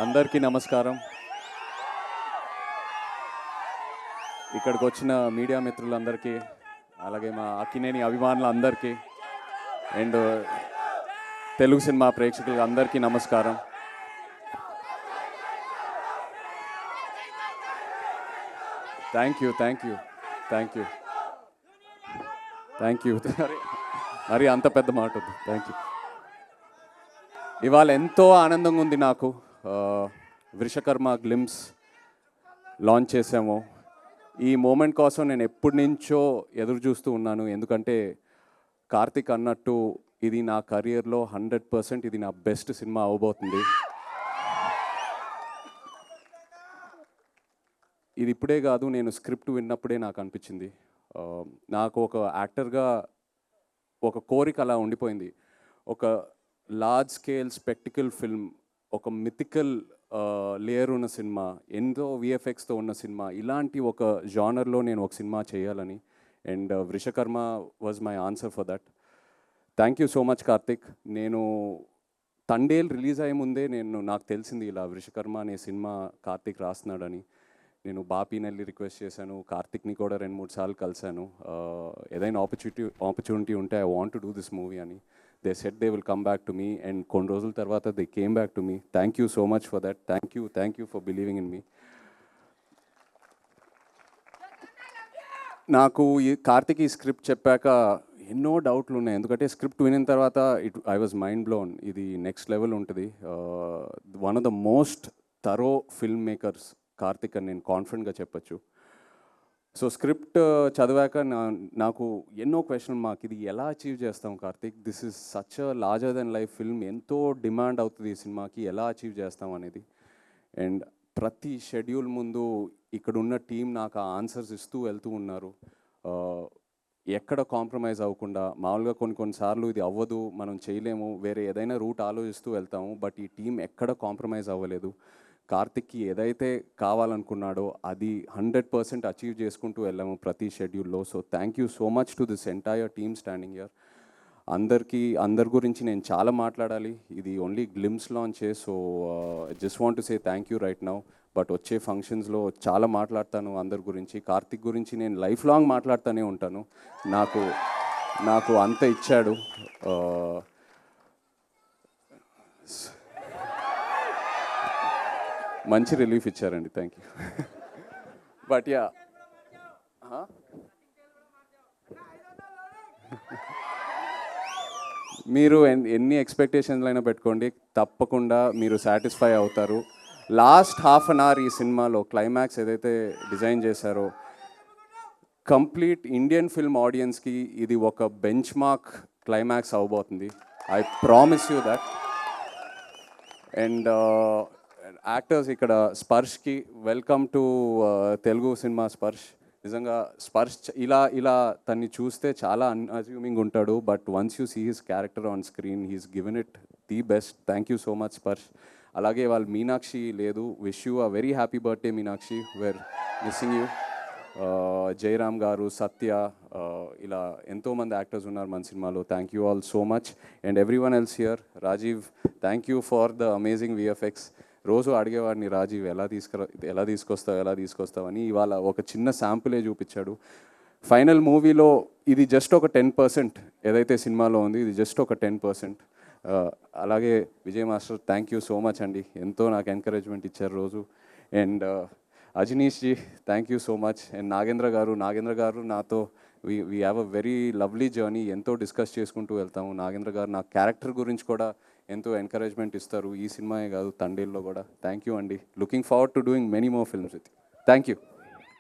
అందరికీ నమస్కారం. ఇక్కడికి వచ్చిన మీడియా మిత్రులందరికీ, అలాగే మా అక్కినేని అభిమానులందరికీ అండ్ తెలుగు సినిమా ప్రేక్షకులకు అందరికీ నమస్కారం. Thank you. మరి అంత పెద్ద మాట వద్దు. Thank you. ఇవాళ ఎంతో ఆనందంగా ఉంది నాకు. వృషకర్మ గ్లిమ్స్ లాంచ్ చేసాము. ఈ మూమెంట్ కోసం నేను ఎప్పటి నుంచో ఎదురు చూస్తూ ఉన్నాను. ఎందుకంటే కార్తిక్ అన్నట్టు ఇది నా కెరియర్లో 100% ఇది నా బెస్ట్ సినిమా అవబోతుంది. ఇది ఇప్పుడే కాదు, నేను స్క్రిప్ట్ విన్నప్పుడే నాకు అనిపించింది. నాకు ఒక యాక్టర్గా ఒక కోరిక అలా ఉండిపోయింది. ఒక లార్జ్ స్కేల్ స్పెక్టికల్ ఫిల్మ్, ఒక మిథికల్ లేయర్ ఉన్న సినిమా, ఎంతో విఎఫ్ఎక్స్తో ఉన్న సినిమా, ఇలాంటి ఒక జానర్లో నేను ఒక సినిమా చేయాలని. And Vrushakarma was my answer for that. Thank you so much Karthik. నేను తండేల్ రిలీజ్ అయ్యే ముందే నాకు తెలిసింది ఇలా వృషకర్మ అనే సినిమా కార్తిక్ రాస్తున్నాడని. నేను బాపీనెల్లి రిక్వెస్ట్ చేశాను, కార్తిక్ని కూడా 2-3 సార్లు కలిశాను. ఏదైనా ఆపర్చునిటీ ఉంటే I want to do this movie అని. They said they will come back to me and కొన్ని రోజుల తర్వాత they came back to me. Thank you so much for that. Thank you for believing in me. నాకు ఈ కార్తిక్ ఈ script చెప్పాక ఎన్నో డౌట్లు ఉన్నాయి. ఎందుకంటే స్క్రిప్ట్ వినిన తర్వాత ఐ వాజ్ మైండ్ బ్లోన్. ఇది నెక్స్ట్ లెవెల్ ఉంటుంది. One of the most thorough film makers Karthik అని నేను కాన్ఫిడెంట్గా చెప్పచ్చు. సో స్క్రిప్ట్ చదివాక నాకు ఎన్నో క్వశ్చన్ మార్క్. ఇది ఎలా అచీవ్ చేస్తాం Karthik? This is such a larger than life film. ఎంతో డిమాండ్ అవుతుంది ఈ సినిమాకి, ఎలా అచీవ్ చేస్తాం అనేది. అండ్ ప్రతి షెడ్యూల్ ముందు ఇక్కడున్న టీం నాకు ఆ ఆన్సర్స్ ఇస్తూ వెళ్తూ ఉన్నారు. ఎక్కడ కాంప్రమైజ్ అవ్వకుండా. మామూలుగా కొన్నిసార్లు ఇది అవ్వదు, మనం చేయలేము, వేరే ఏదైనా రూట్ ఆలోచిస్తూ వెళ్తాము. బట్ ఈ టీం ఎక్కడ కాంప్రమైజ్ అవ్వలేదు. కార్తిక్కి ఏదైతే కావాలనుకున్నాడో అది 100% అచీవ్ చేసుకుంటూ వెళ్ళాము ప్రతి షెడ్యూల్లో. So thank you so much to this entire team standing here. అందరి గురించి నేను చాలా మాట్లాడాలి. ఇది ఓన్లీ గ్లిమ్స్ లాంచే. So just want to say thank you right now. But వచ్చే ఫంక్షన్స్లో చాలా మాట్లాడతాను అందరి గురించి. కార్తిక్ గురించి నేను లైఫ్ లాంగ్ మాట్లాడుతూనే ఉంటాను. నాకు అంత ఇచ్చాడు. మంచి రిలీఫ్ ఇచ్చారండి. Thank you. బట్ యా, మీరు ఎన్ని ఎక్స్పెక్టేషన్లు అయినా పెట్టుకోండి, తప్పకుండా మీరు సాటిస్ఫై అవుతారు. లాస్ట్ హాఫ్ అన్ అవర్ ఈ సినిమాలో క్లైమాక్స్ ఏదైతే డిజైన్ చేశారో, కంప్లీట్ ఇండియన్ ఫిల్మ్ ఆడియన్స్కి ఇది ఒక బెంచ్ మార్క్ క్లైమాక్స్ అవబోతుంది. I promise you that. And actors ఇక్కడ స్పర్శ్కి వెల్కమ్ టు తెలుగు సినిమా. నిజంగా స్పర్శ్ ఇలా తన్ని చూస్తే చాలా అన్అజ్యూమింగ్ ఉంటాడు. But once you see his character on screen, he's given it the best. Thank you so much Sparsh. అలాగే వాళ్ళు మీనాక్షి లేదు. Wish you a very happy birthday Meenakshi. We're missing you. Jayaram గారు, సత్య, ఇలా ఎంతోమంది యాక్టర్స్ ఉన్నారు మన సినిమాలో. Thank you all so much. And everyone else here. Rajeev, thank you for the amazing VFX. రోజు అడిగేవాడిని, రాజీవ్ ఎలా తీసుకొస్తావు అని. ఇవాళ ఒక చిన్న శాంపులే చూపించాడు. ఫైనల్ మూవీలో ఇది జస్ట్ ఒక 10%. ఏదైతే సినిమాలో ఉంది ఇది జస్ట్ ఒక 10%. అలాగే Vijay master, thank you so much అండి. ఎంతో నాకు ఎంకరేజ్మెంట్ ఇచ్చారు రోజు. And Ajaneesh ji, thank you so much. And Nagendra గారు నాతో we have a very lovely journey. ఎంతో డిస్కస్ చేసుకుంటూ వెళ్తాము. నాగేంద్ర గారు నా క్యారెక్టర్ గురించి కూడా ఎంతో ఎంకరేజ్మెంట్ ఇస్తారు. ఈ సినిమాయే కాదు, తండేల్లో కూడా. థ్యాంక్ యూ అండి. Looking forward to doing many more films with you. Thank you.